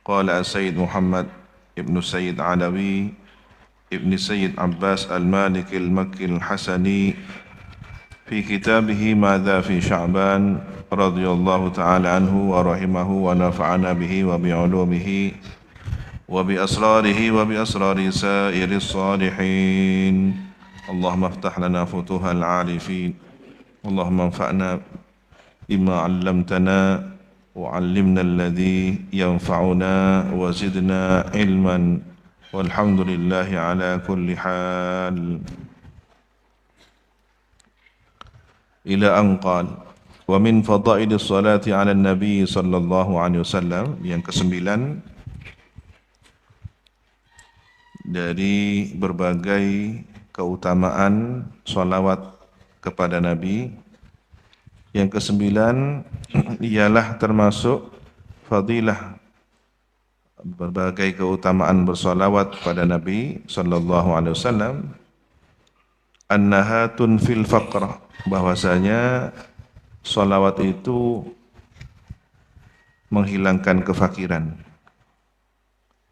قال السيد محمد ابن السيد علوي ابن السيد عباس المالكي المكي الحسني في كتابه ماذا في شعبان رضي الله تعالى عنه ورحمه ونفعنا به وبعلومه وبأسراره وبأسرار سائر الصالحين. اللهم افتح لنا فتوح العارفين، اللهم انفعنا بما علمتنا وعلمنا الذي ينفعنا وزدنا علما والحمد لله على كل حال. إلى أن قال ومن فضائل الصلاة على النبي صلى الله عليه وسلم. Yang kesembilan, dari berbagai keutamaan salawat kepada Nabi, yang kesembilan ialah termasuk fadilah berbagai keutamaan bersalawat kepada Nabi sallallahu alaihi wasallam, annaha tunfil faqr, bahwasanya salawat itu menghilangkan kefakiran,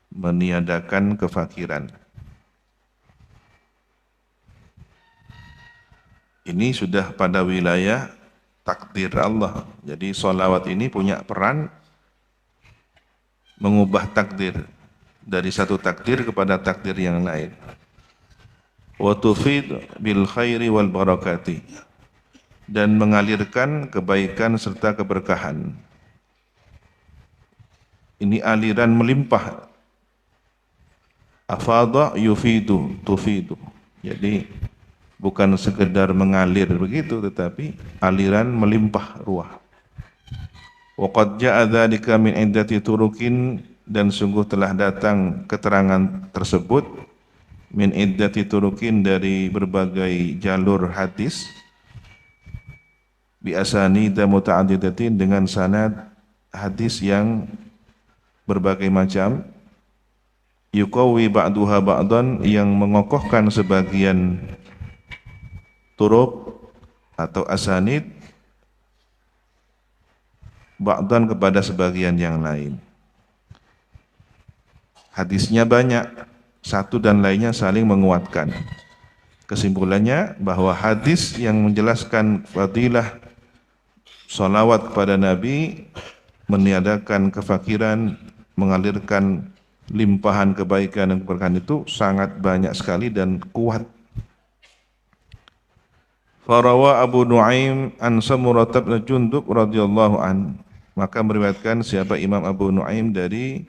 meniadakan kefakiran. Ini sudah pada wilayah takdir Allah. Jadi salawat ini punya peran mengubah takdir dari satu takdir kepada takdir yang lain. Wa tufid bil khairi wal barakati, dan mengalirkan kebaikan serta keberkahan. Ini aliran melimpah. Afadha yufidu tufidu. Jadi bukan sekedar mengalir begitu, tetapi aliran melimpah ruah. Wa qad ja'a dzalika min iddati turukin, dan sungguh telah datang keterangan tersebut min iddati turukin, dari berbagai jalur hadis, bi asanida muta'addidatin, dengan sanad hadis yang berbagai macam, yuqawi ba'duha ba'dan, yang mengokohkan sebagian turuk atau asanid ba'dan kepada sebagian yang lain. Hadisnya banyak, satu dan lainnya saling menguatkan. Kesimpulannya bahwa hadis yang menjelaskan fadilah salawat kepada Nabi, meniadakan kefakiran, mengalirkan limpahan kebaikan dan keberkahan, itu sangat banyak sekali dan kuat. Farawa Abu Nuaim an Samurah bin Jundub radhiyallahu an, maka meriwayatkan siapa Imam Abu Nuaim dari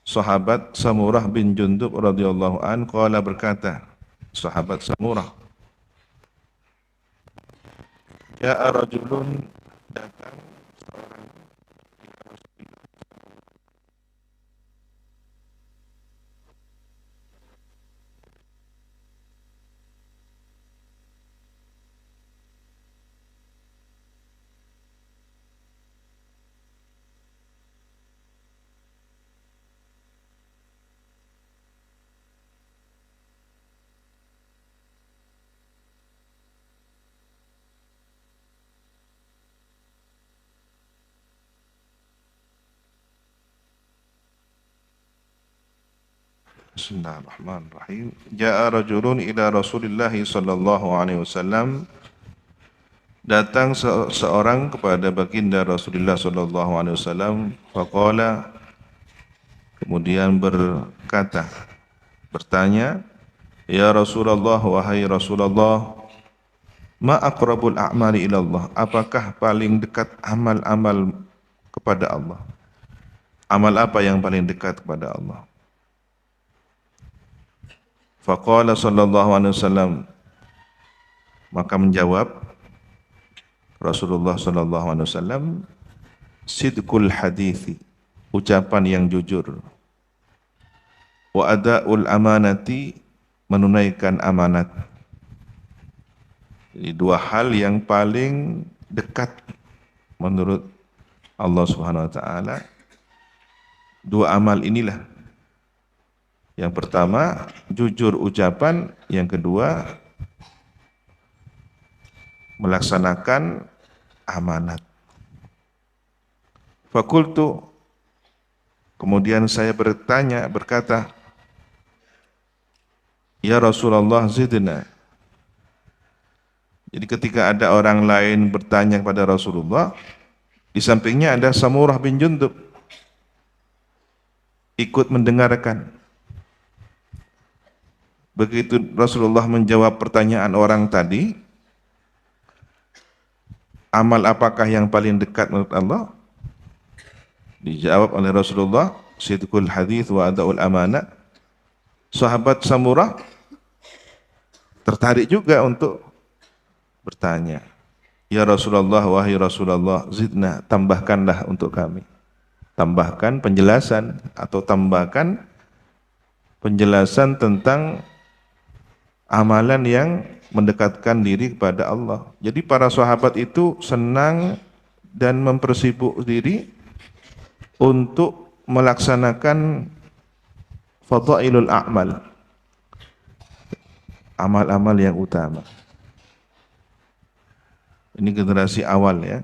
sahabat Samurah bin Jundub radhiyallahu an, qala, berkata sahabat Samurah, ya rajulun, datang seorang Bismillahirrahmanirrahim. Ja'a rajulun ila Rasulillah sallallahu alaihi wasallam, datang seorang kepada baginda Rasulullah sallallahu alaihi wasallam, faqala, kemudian berkata, bertanya, ya Rasulullah, wahai Rasulullah, ma aqrabul a'mali ila Allah, apakah paling dekat amal-amal kepada Allah? Amal apa yang paling dekat kepada Allah? Faqala sallallahu alaihi wasallam, maka menjawab Rasulullah sallallahu alaihi wasallam, sidqul hadithi, ucapan yang jujur, wa ada'ul amanati, menunaikan amanat. Jadi dua hal yang paling dekat menurut Allah Subhanahu wa taala. Dua amal inilah. Yang pertama, jujur ucapan. Yang kedua, melaksanakan amanat. Fakultu, Kemudian saya berkata, ya Rasulullah zidna. Jadi ketika ada orang lain bertanya kepada Rasulullah, di sampingnya ada Samurah bin Jundub ikut mendengarkan. Begitu Rasulullah menjawab pertanyaan orang tadi, amal apakah yang paling dekat menurut Allah? Dijawab oleh Rasulullah, sidqul hadits wa adaul amanah. Sahabat Samurah tertarik juga untuk bertanya, ya Rasulullah, wahai Rasulullah, zidna, tambahkanlah untuk kami. Tambahkan penjelasan atau tambahkan penjelasan tentang amalan yang mendekatkan diri kepada Allah. Jadi para sahabat itu senang dan mempersibuk diri untuk melaksanakan fadailul a'mal, amal-amal yang utama. Ini generasi awal ya.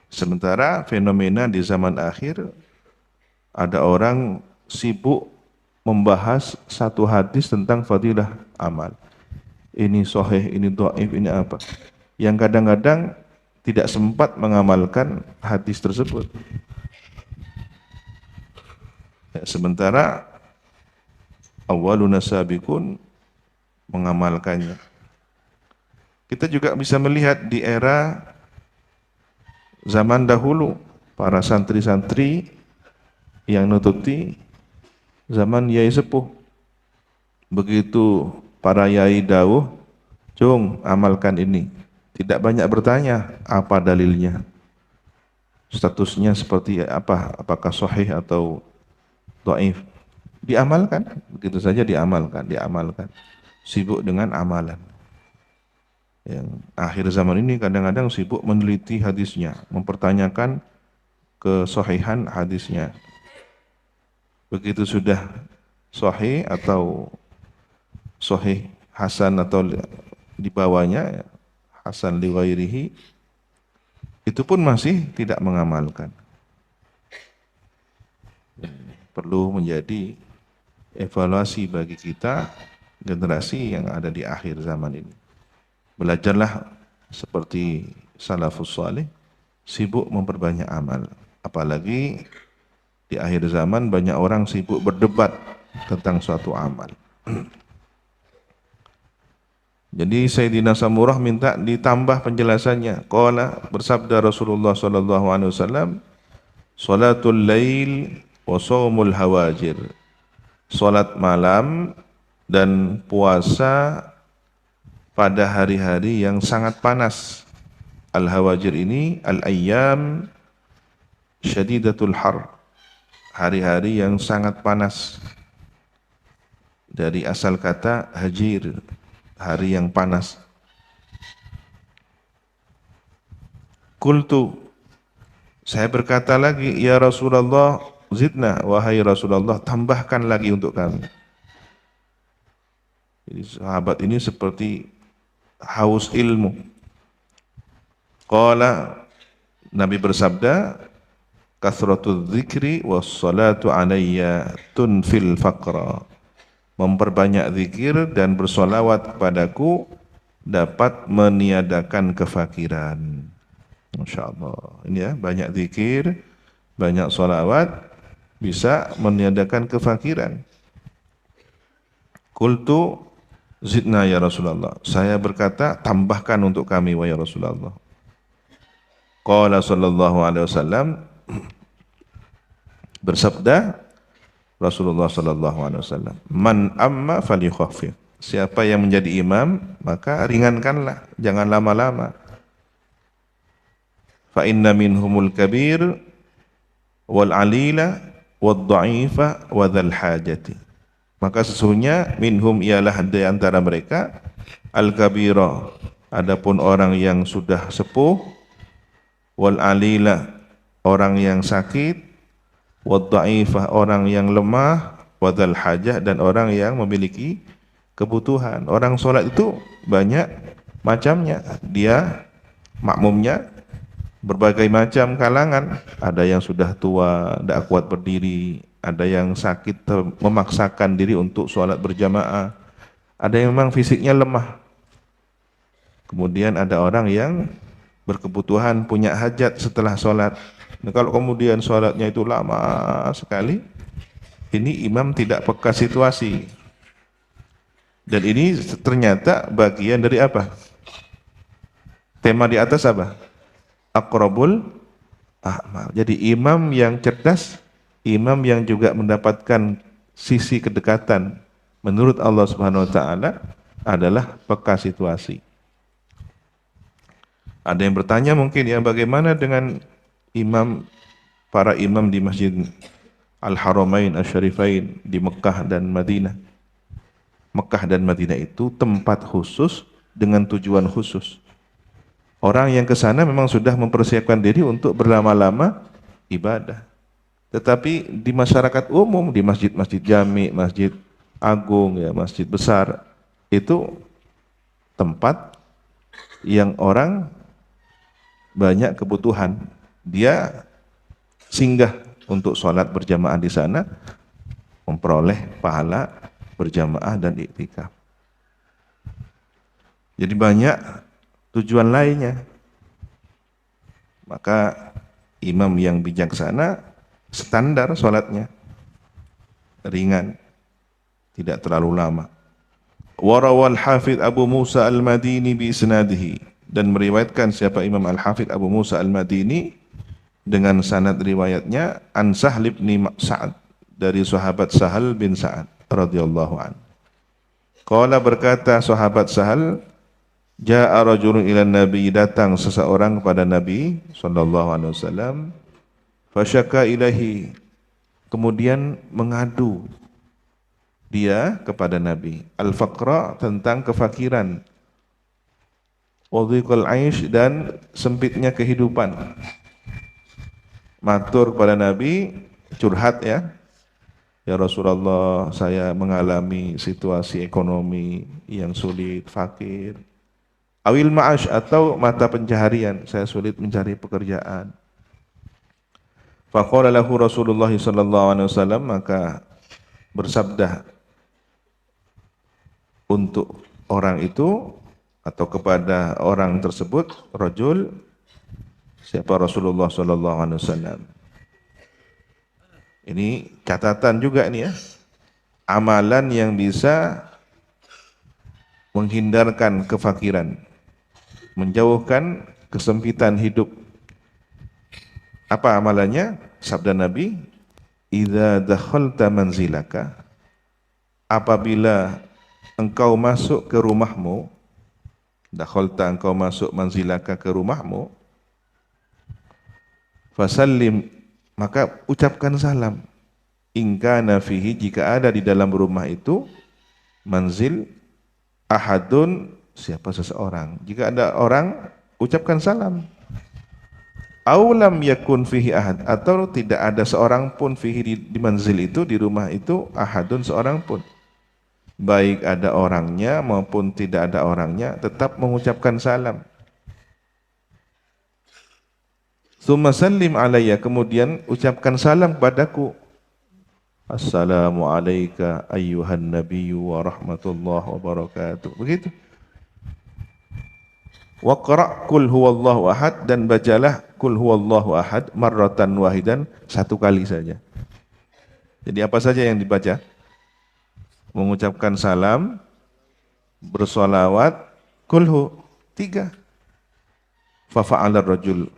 Sementara fenomena di zaman akhir, ada orang sibuk membahas satu hadis tentang fadilah amal. Ini sahih, ini dhaif, ini apa. Yang kadang-kadang tidak sempat mengamalkan hadis tersebut. Sementara awwaluna sabiqun mengamalkannya. Kita juga bisa melihat di era zaman dahulu, para santri-santri yang nututi zaman Yai Sepuh. Begitu para Yai dawuh, "Cung, amalkan ini." Tidak banyak bertanya apa dalilnya, statusnya seperti apa, apakah sahih atau dhaif. Diamalkan, begitu saja diamalkan. Sibuk dengan amalan. Yang akhir zaman ini kadang-kadang sibuk meneliti hadisnya, mempertanyakan kesahihan hadisnya. Begitu sudah sahih atau sahih hasan atau di bawahnya hasan li ghairihi, itu pun masih tidak mengamalkan. Perlu menjadi evaluasi bagi kita, generasi yang ada di akhir zaman ini. Belajarlah seperti salafus salih, sibuk memperbanyak amal. Apalagi di akhir zaman banyak orang sibuk berdebat tentang suatu amal. Jadi Sayyidina Samurah minta ditambah penjelasannya. Qala, bersabda Rasulullah sallallahu alaihi wasallam, salatul lail wa shaumul hawajir. Salat malam dan puasa pada hari-hari yang sangat panas. Al-hawajir ini al-ayyam syadidatul har. Hari-hari yang sangat panas. Dari asal kata hajir, hari yang panas. Qultu, saya berkata lagi, ya Rasulullah, zidna, wahai Rasulullah, tambahkan lagi untuk kami. Jadi sahabat ini seperti haus ilmu. Qala, Nabi bersabda, kasratul dzikri was salatu alayya tunfil faqra. Memperbanyak zikir dan bersolawat kepadaku dapat meniadakan kefakiran. Masya Allah. Ini ya, banyak zikir, banyak solawat bisa meniadakan kefakiran. Qultu zidna ya Rasulullah. Saya berkata, tambahkan untuk kami wahai Rasulullah. Qala sallallahu alaihi wasallam, bersabda Rasulullah sallallahu alaihi wasallam, man amma falyukhaffif. Siapa yang menjadi imam, maka ringankanlah, jangan lama-lama. Fa inna minhumul kabir wal alila wad dha'ifa wa dzal hajati. Maka sesungguhnya minhum ialah di antara mereka al-kabira, adapun orang yang sudah sepuh, wal alila, orang yang sakit, wad dha'ifah, orang yang lemah, wa dzal hajah, dan orang yang memiliki kebutuhan. Orang sholat itu banyak macamnya, dia makmumnya berbagai macam kalangan, ada yang sudah tua, tidak kuat berdiri, ada yang sakit memaksakan diri untuk sholat berjamaah, ada yang memang fisiknya lemah. Kemudian ada orang yang berkebutuhan punya hajat setelah sholat. Nah, kalau kemudian sholatnya itu lama sekali, ini imam tidak peka situasi. Dan ini ternyata bagian dari apa? Tema di atas apa? Aqrabul a'mal. Jadi imam yang cerdas, imam yang juga mendapatkan sisi kedekatan menurut Allah Subhanahu wa taala adalah peka situasi. Ada yang bertanya mungkin ya, bagaimana dengan para imam di Masjid Al-Haramain Asy-Syarifain di Mekah dan Madinah. Mekah dan Madinah itu tempat khusus dengan tujuan khusus. Orang yang ke sana memang sudah mempersiapkan diri untuk berlama-lama ibadah. Tetapi di masyarakat umum, di masjid-masjid jami, masjid agung, ya, masjid besar, itu tempat yang orang banyak kebutuhan. Dia singgah untuk sholat berjamaah di sana, memperoleh pahala berjamaah dan iktikaf. Jadi banyak tujuan lainnya. Maka imam yang bijaksana standar sholatnya ringan, tidak terlalu lama. Warawal Hafidh Abu Musa Al-Madini bi isnadihi, dan meriwayatkan siapa Imam Al-Hafidh Abu Musa Al-Madini dengan sanad riwayatnya an Sahl bin Sa'ad, dari sahabat Sahal bin Sa'ad radhiyallahu anhu. Qala, berkata sahabat Sahal, jaa rajulun ila Nabi, datang seseorang kepada Nabi sallallahu alaihi wasallam, fasyaka ilahi, kemudian mengadu dia kepada Nabi, al-faqra, tentang kefakiran, wadhiqal aish, dan sempitnya kehidupan. Matur kepada Nabi, curhat ya Rasulullah, saya mengalami situasi ekonomi yang sulit, fakir. Awil ma'ash, atau mata pencaharian, saya sulit mencari pekerjaan. Faqala lahu Rasulullah sallallahu alaihi wasallam, maka bersabda untuk orang itu atau kepada orang tersebut, rajul, siapa Rasulullah sallallahu alaihi wasallam. Ini catatan juga nih ya, amalan yang bisa menghindarkan kefakiran, menjauhkan kesempitan hidup. Apa amalannya? Sabda Nabi, idza dakhalta manzilaka, apabila engkau masuk ke rumahmu, dakhalta, engkau masuk, manzilaka, ke rumahmu, fasallim, maka ucapkan salam. In kana fihi, jika ada di dalam rumah itu, manzil, ahadun, siapa seseorang. Jika ada orang, ucapkan salam. Aw lam yakun fihi ahad, atau tidak ada seorang pun fihi, di manzil itu, di rumah itu, ahadun, seorang pun. Baik ada orangnya maupun tidak ada orangnya, tetap mengucapkan salam. Tsumma sallim alayya, kemudian ucapkan salam kepadaku. Assalamu alayka ayyuhan nabiyyu wa rahmatullahi wa barakatuh. Begitu. Wa qra' qul huwallahu ahad, dan bacalah qul huwallahu ahad marratan wahidan, satu kali saja. Jadi apa saja yang dibaca? Mengucapkan salam, bersolawat, kulhu, 3. Fafa'alar rajul,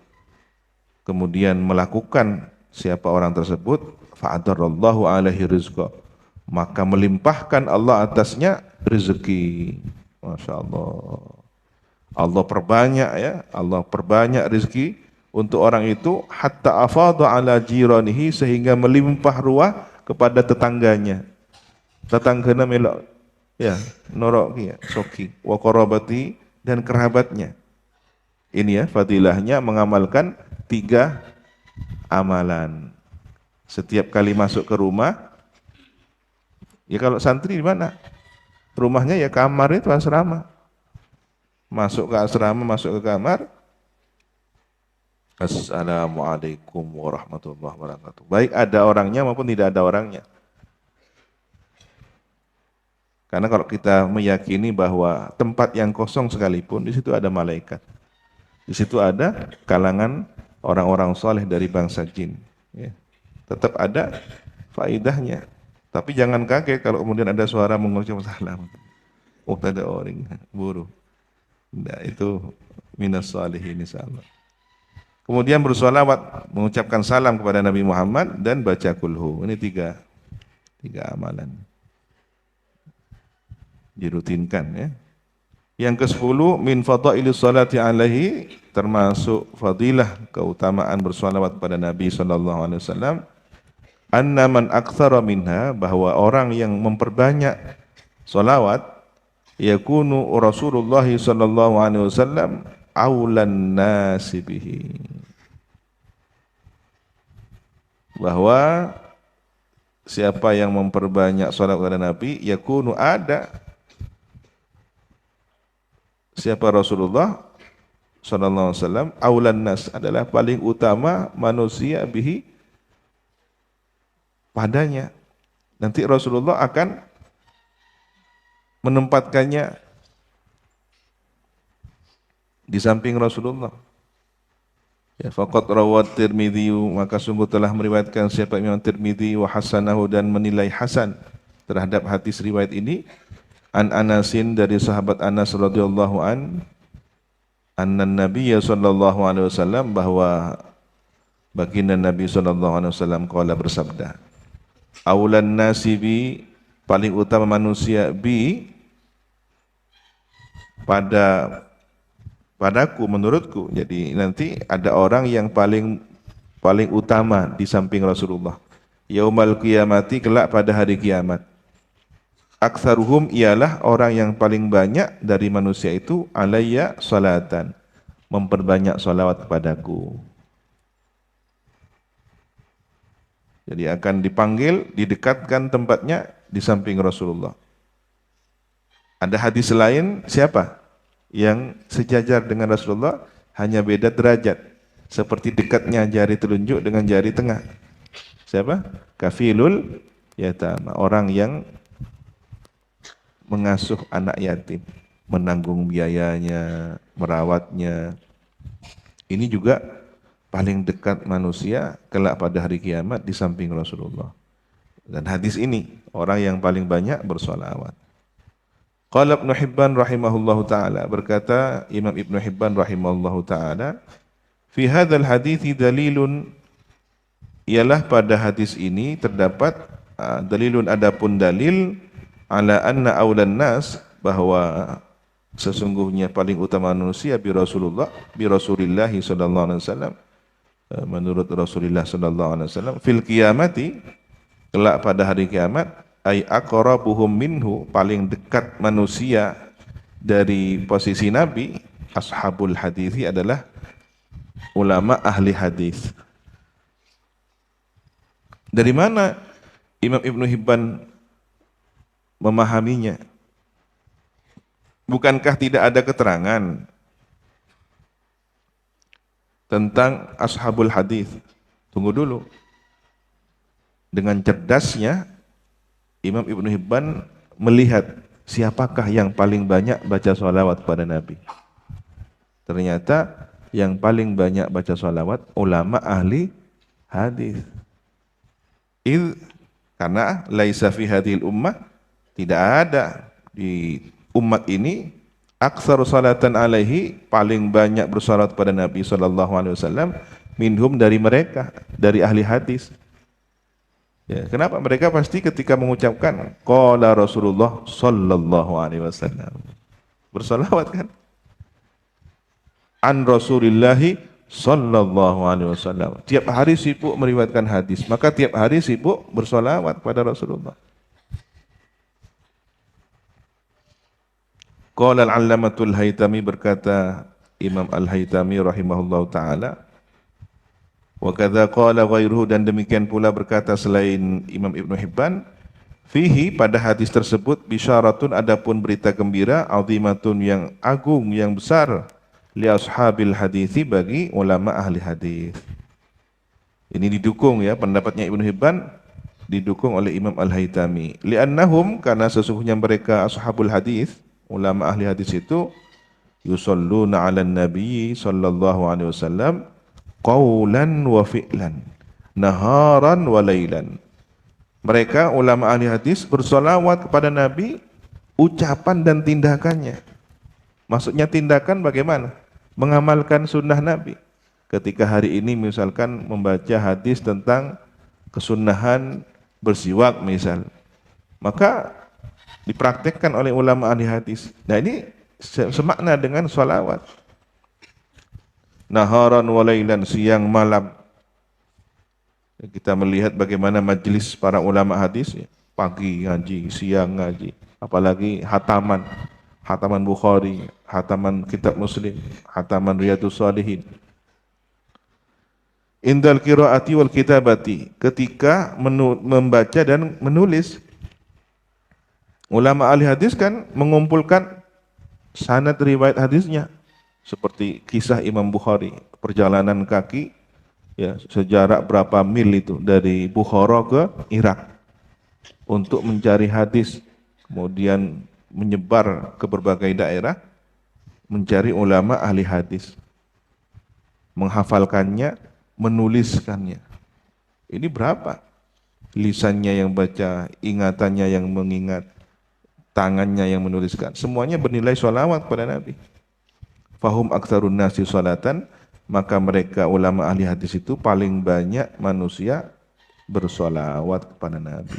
kemudian melakukan siapa orang tersebut, fa'adarallahu alaihi rizqa, maka melimpahkan Allah atasnya rezeki. Masya Allah. Allah perbanyak ya, Allah perbanyak rezeki untuk orang itu, hatta afadha ala jiranihi, sehingga melimpah ruah kepada tetangganya. Tetanggana melok ya, norok ya, soki, wa qarabati, dan kerabatnya. Ini ya fadilahnya mengamalkan 3 amalan. Setiap kali masuk ke rumah, ya kalau santri di mana? Rumahnya ya kamar itu, asrama. Masuk ke asrama, masuk ke kamar, Assalamualaikum warahmatullahi wabarakatuh. Baik ada orangnya maupun tidak ada orangnya. Karena kalau kita meyakini bahwa tempat yang kosong sekalipun, di situ ada malaikat. Di situ ada kalangan orang-orang soleh dari bangsa jin. Ya. Tetap ada faidahnya. Tapi jangan kaget kalau kemudian ada suara mengucap salam. Oh, ada orang buruk. Nah, itu minas salihin insyaallah. Kemudian bersolawat, mengucapkan salam kepada Nabi Muhammad dan baca kulhu. Ini tiga amalan. Dirutinkan ya. Yang ke-10 min fadailis salati alaihi, termasuk fadilah keutamaan bersolawat pada Nabi sallallahu alaihi wasallam, anna man aktsara minha, bahwa orang yang memperbanyak solawat, yakunu Rasulullah sallallahu alaihi wasallam aulan nasi bihi, bahwa siapa yang memperbanyak salat kepada Nabi, yakunu ada siapa Rasulullah sallallahu alaihi wasallam aulan nas, adalah paling utama manusia bihi padanya. Nanti Rasulullah akan menempatkannya di samping Rasulullah. Ya, faqad rawat Tirmidzi, maka sungguh telah meriwayatkan siapa Imam Tirmidzi wa hasanahu, dan menilai hasan terhadap hadis riwayat ini, an Anasin, dari sahabat Anas radhiyallahu an, anna Nabiyya sallallahu alaihi wasallam, bahwa baginda Nabi sallallahu alaihi wasallam qala, bersabda, aulan nasi bi, paling utama manusia, bi, padaku, menurutku. Jadi nanti ada orang yang paling utama di samping Rasulullah. Yaumal qiyamati, kelak pada hari kiamat. Aktsaruhum, ialah orang yang paling banyak dari manusia itu, alayya salatan, memperbanyak salawat kepadaku. Jadi akan dipanggil, didekatkan tempatnya di samping Rasulullah. Ada hadis lain, siapa yang sejajar dengan Rasulullah, hanya beda derajat, seperti dekatnya jari telunjuk dengan jari tengah. Siapa? Kafilul yatama, orang yang mengasuh anak yatim, menanggung biayanya, merawatnya. Ini juga paling dekat manusia kelak pada hari kiamat di samping Rasulullah. Dan hadis ini, orang yang paling banyak bersolawat. Qala Ibnu Hibban rahimahullahu ta'ala, berkata Imam Ibnu Hibban rahimahullahu ta'ala, fi hadzal hadithi dalilun, ialah pada hadis ini terdapat dalilun, adapun dalil, ala anna aulan nas, bahwa sesungguhnya paling utama manusia bi Rasulillah sallallahu alaihi wasallam, menurut Rasulullah sallallahu alaihi wasallam, fil qiyamati, kelak pada hari kiamat, ay aqrabuhum minhu, paling dekat manusia dari posisi Nabi, ashabul hadithi, adalah ulama ahli hadis. Dari mana Imam Ibnu Hibban memahaminya? Bukankah tidak ada keterangan tentang ashabul hadis? Tunggu dulu. Dengan cerdasnya Imam Ibnu Hibban melihat siapakah yang paling banyak baca sholawat pada Nabi. Ternyata yang paling banyak baca sholawat ulama ahli hadis. Karena laisa fi hadhil ummah, tidak ada di umat ini aktsar salatan alaihi, paling banyak bersalat pada Nabi sallallahu alaihi wasallam, minhum, dari mereka, dari ahli hadis. Ya, kenapa? Mereka pasti ketika mengucapkan qala Rasulullah sallallahu alaihi wasallam, bersalawat kan? An Rasulillahi sallallahu alaihi wasallam. Tiap hari sibuk meriwayatkan hadis, maka tiap hari sibuk bersalawat pada Rasulullah. Qala al-Allamatul Haytami, berkata Imam Al-Haytami rahimahullahu taala, wa kadza qala ghairuhu, dan demikian pula berkata selain Imam Ibnu Hibban, fihi, pada hadis tersebut, bisyaratun, adapun berita gembira, azimatun, yang agung, yang besar, li ashabil hadithi, bagi ulama ahli hadis. Ini didukung ya, pendapatnya Ibnu Hibban didukung oleh Imam Al-Haytami. Li'annahum, karena sesungguhnya mereka ashabul hadis, ulama ahli hadis itu yusalluna 'alan nabi sallallahu alaihi wasallam qaulan wa fi'lan, naharan wa lailan. Mereka ulama ahli hadis bersolawat kepada Nabi, ucapan dan tindakannya. Maksudnya tindakan bagaimana? Mengamalkan sunnah Nabi. Ketika hari ini misalkan membaca hadis tentang kesunahan bersiwak misal, maka dipraktekkan oleh ulama ahli hadis. Nah ini semakna dengan sholawat. Naharan walailan, siang malam. Kita melihat bagaimana majelis para ulama hadis, ya. Pagi ngaji, siang ngaji, apalagi hataman, hataman Bukhari, hataman kitab Muslim, hataman Riyadhus Shalihin. Indal qiraati wal kitabati, ketika membaca dan menulis. Ulama ahli hadis kan mengumpulkan sanad riwayat hadisnya, seperti kisah Imam Bukhari, perjalanan kaki ya sejarak berapa mil itu dari Bukhara ke Irak untuk mencari hadis, kemudian menyebar ke berbagai daerah mencari ulama ahli hadis, menghafalkannya, menuliskannya. Ini berapa? Lisannya yang baca, ingatannya yang mengingat, tangannya yang menuliskan. Semuanya bernilai sholawat kepada Nabi. Fahum aktsarun nasi sholatan, maka mereka ulama ahli hadis itu paling banyak manusia bersolawat kepada Nabi.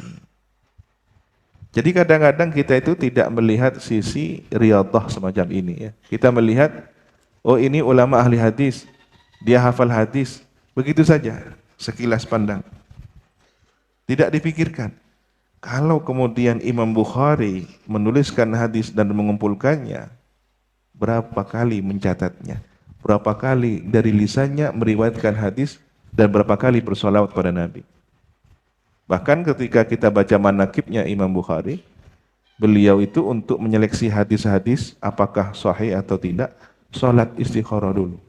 Jadi kadang-kadang kita itu tidak melihat sisi riyadhah semacam ini ya. Kita melihat, oh ini ulama ahli hadis, dia hafal hadis, begitu saja, sekilas pandang. Tidak dipikirkan. Kalau kemudian Imam Bukhari menuliskan hadis dan mengumpulkannya, berapa kali mencatatnya, berapa kali dari lisannya meriwayatkan hadis, dan berapa kali bersolawat pada Nabi. Bahkan ketika kita baca manakibnya Imam Bukhari, beliau itu untuk menyeleksi hadis-hadis apakah sahih atau tidak, sholat istikharah dulu.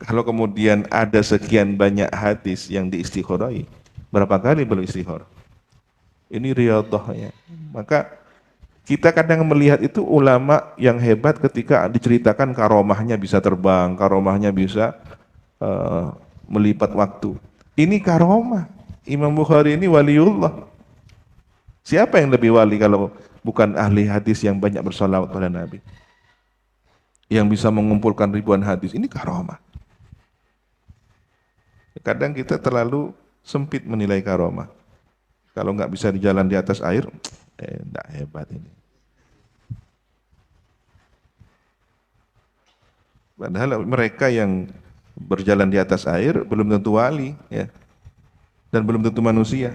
Kalau kemudian ada sekian banyak hadis yang diistikharahi, berapa kali belum istikharah? Ini riyadhahnya. Maka kita kadang melihat itu ulama yang hebat ketika diceritakan karomahnya bisa terbang, karomahnya bisa melipat waktu. Ini karomah. Imam Bukhari ini waliullah. Siapa yang lebih wali kalau bukan ahli hadis yang banyak bersolawat pada Nabi? Yang bisa mengumpulkan ribuan hadis, ini karomah. Kadang kita terlalu sempit menilai karomah. Kalau nggak bisa jalan di atas air, enggak hebat ini. Padahal mereka yang berjalan di atas air belum tentu wali, ya, dan belum tentu manusia.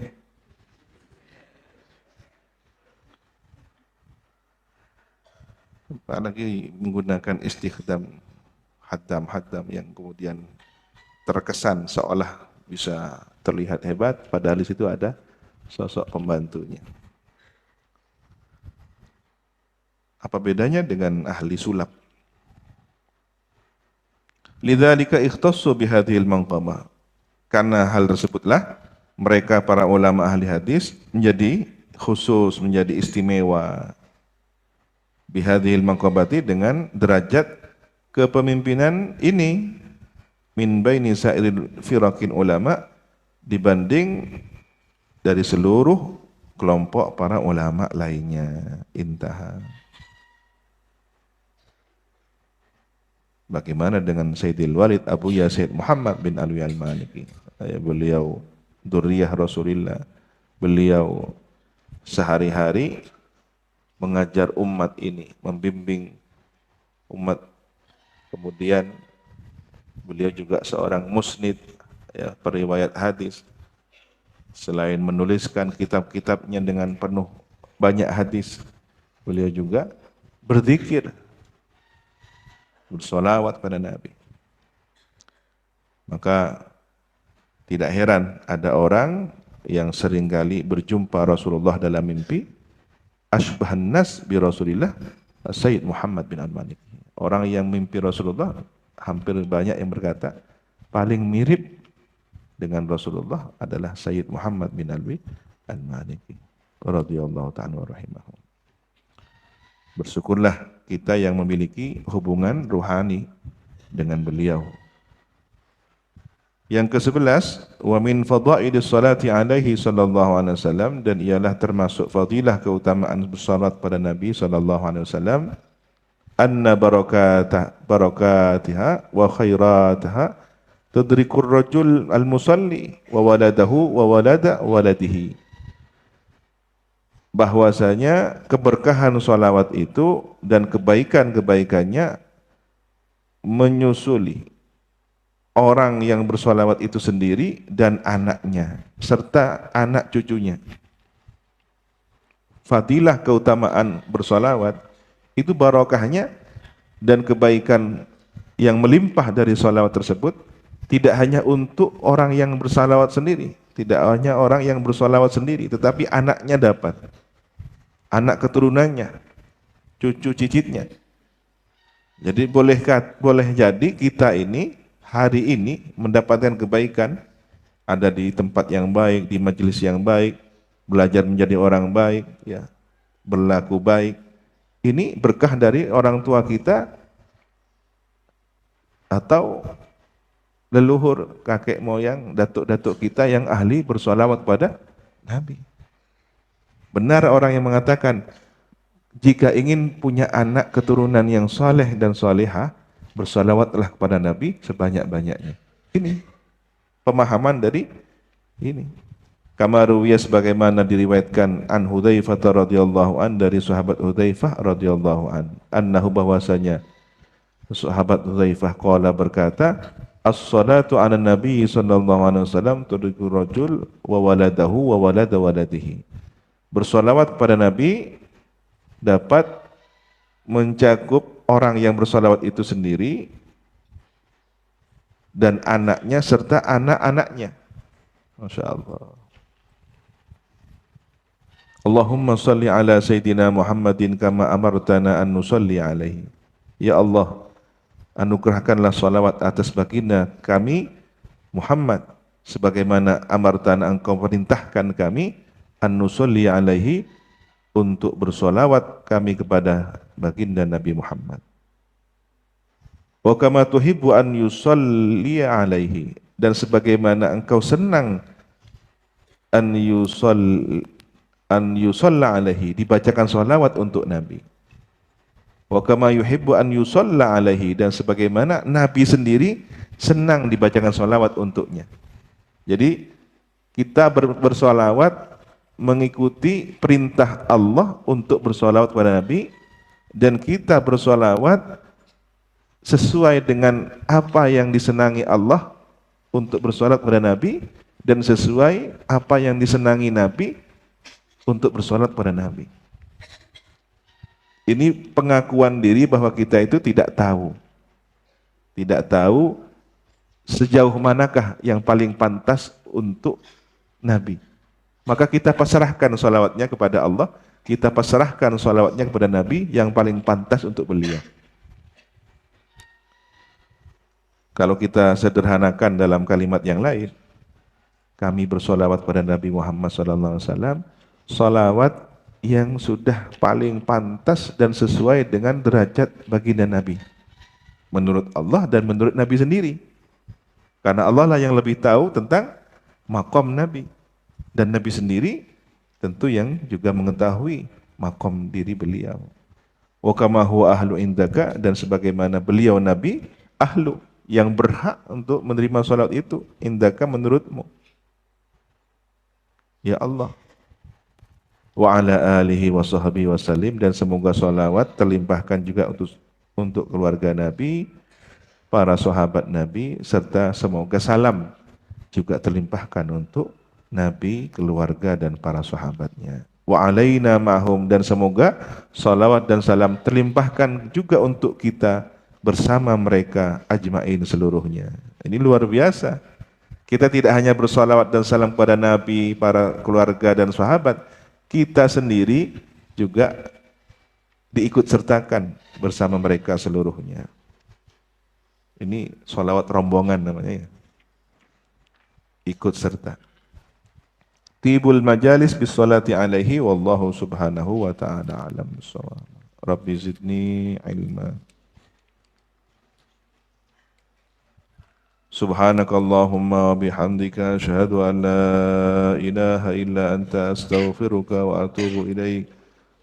Apalagi menggunakan istikhdam, haddam yang kemudian terkesan seolah bisa terlihat hebat, padahal di situ ada sosok pembantunya. Apa bedanya dengan ahli sulap? Lidzalika ikhtassu bihadhil manqabah. Karena hal tersebutlah mereka para ulama ahli hadis menjadi khusus, menjadi istimewa. Bihadhil manqabati, dengan derajat kepemimpinan ini, min baini sa'iril firaqin ulama, dibanding dari seluruh kelompok para ulama lainnya. Intaha. Bagaimana dengan Sayyidil Walid Abu Yazid Muhammad bin Alwi al-Maliki? Beliau dzurriyyah Rasulillah. Beliau sehari-hari mengajar umat ini, membimbing umat. Kemudian beliau juga seorang musnid, ya, periwayat hadis. Selain menuliskan kitab-kitabnya dengan penuh banyak hadis, beliau juga berzikir, bersolawat pada Nabi. Maka tidak heran ada orang yang seringkali berjumpa Rasulullah dalam mimpi, asbahan nas bi Rasulillah, Sayyid Muhammad bin Al-Maliki. Orang yang mimpi Rasulullah, hampir banyak yang berkata, paling mirip dengan Rasulullah adalah Sayyid Muhammad bin Al-Maliki. Radhiyallahu ta'ala wa rahimahu. Bersyukurlah kita yang memiliki hubungan ruhani dengan beliau. Yang ke-11, wa min fadailis salati alaihi sallallahu alaihi wasallam, dan ialah termasuk fadilah keutamaan bersalat pada Nabi sallallahu alaihi wasallam, anna barakatiha wa khairataha tudrikur rajul al-musalli wa waladahu wa walada waladihi. Bahwasanya keberkahan salawat itu dan kebaikan-kebaikannya menyusuli orang yang bersolawat itu sendiri dan anaknya serta anak cucunya. Fadilah keutamaan bersolawat itu barokahnya dan kebaikan yang melimpah dari solawat tersebut tidak hanya untuk orang yang bersolawat sendiri, tidak hanya orang yang bersolawat sendiri, tetapi anaknya dapat, anak keturunannya, cucu cicitnya. Jadi boleh jadi kita ini hari ini mendapatkan kebaikan, ada di tempat yang baik, di majelis yang baik, belajar menjadi orang baik, ya, berlaku baik. Ini berkah dari orang tua kita atau leluhur, kakek moyang, datuk-datuk kita yang ahli bersolawat pada Nabi. Benar orang yang mengatakan, jika ingin punya anak keturunan yang soleh dan solehah, bersalawatlah kepada Nabi sebanyak-banyaknya. Ini pemahaman dari ini. Kama ruwiya, sebagaimana diriwayatkan an Hudzaifah radhiyallahu an, dari sahabat Hudzaifah radhiyallahu an, annahu, bahwasanya sahabat Hudzaifah qala, berkata, as-salatu 'ala nabi sallallahu alaihi wasallam tudriku rajul wa waladahu wa walada waladihi. Bersalawat kepada Nabi dapat mencakup orang yang bersalawat itu sendiri dan anaknya serta anak-anaknya. Masya Allah. Allahumma salli ala Sayyidina Muhammadin kama amartana an nusalli alaihi. Ya Allah, anugerahkanlah salawat atas baginda kami Muhammad sebagaimana amartana, engkau perintahkan kami, an nusalli alaihi, untuk bersolawat kami kepada baginda Nabi Muhammad. Wa kama tuhibbu an yusalli alaihi, dan sebagaimana engkau senang an yusalla alaihi, dibacakan solawat untuk Nabi. Wa kama yuhibbu an yusalla alaihi, dan sebagaimana Nabi sendiri senang dibacakan solawat untuknya. Jadi kita bersolawat mengikuti perintah Allah untuk bersolawat kepada Nabi, dan kita bersolawat sesuai dengan apa yang disenangi Allah untuk bersolawat kepada Nabi, dan sesuai apa yang disenangi Nabi untuk bersolawat kepada Nabi. Ini pengakuan diri bahwa kita itu tidak tahu sejauh manakah yang paling pantas untuk Nabi. Maka kita pasrahkan salawatnya kepada Allah, kita pasrahkan salawatnya kepada Nabi yang paling pantas untuk beliau. Kalau kita sederhanakan dalam kalimat yang lain, kami bersolawat kepada Nabi Muhammad SAW, salawat yang sudah paling pantas dan sesuai dengan derajat baginda Nabi, menurut Allah dan menurut Nabi sendiri. Karena Allah lah yang lebih tahu tentang maqam Nabi. Dan Nabi sendiri tentu yang juga mengetahui makom diri beliau. Wa kama huwa ahlu indaka, dan sebagaimana beliau Nabi ahlu, yang berhak untuk menerima salat itu, indaka, menurutmu ya Allah. Wa ala alihi wa sahbihi wasallim, dan semoga salawat terlimpahkan juga untuk keluarga Nabi, para sahabat Nabi, serta semoga salam juga terlimpahkan untuk Nabi, keluarga, dan para sahabatnya. Wa alaina ma'hum, dan semoga salawat dan salam terlimpahkan juga untuk kita bersama mereka ajma'in seluruhnya. Ini luar biasa. Kita tidak hanya bersalawat dan salam kepada Nabi, para keluarga dan sahabat, kita sendiri juga diikut sertakan bersama mereka seluruhnya. Ini sholawat rombongan namanya ya. Ikut serta. Tibul majalis bis salati alaihi wallahu subhanahu wa ta'ala alam bissawab. Rabbi zidni ilma. Subhanakallahumma wa bihamdika asyhadu an la ilaha illa anta astaghfiruka wa atubu ilaik.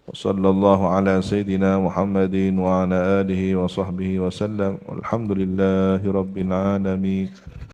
Wa sallallahu ala sayyidina Muhammadin wa ala alihi wa sahbihi wa sallam. Walhamdulillahi rabbil alamin.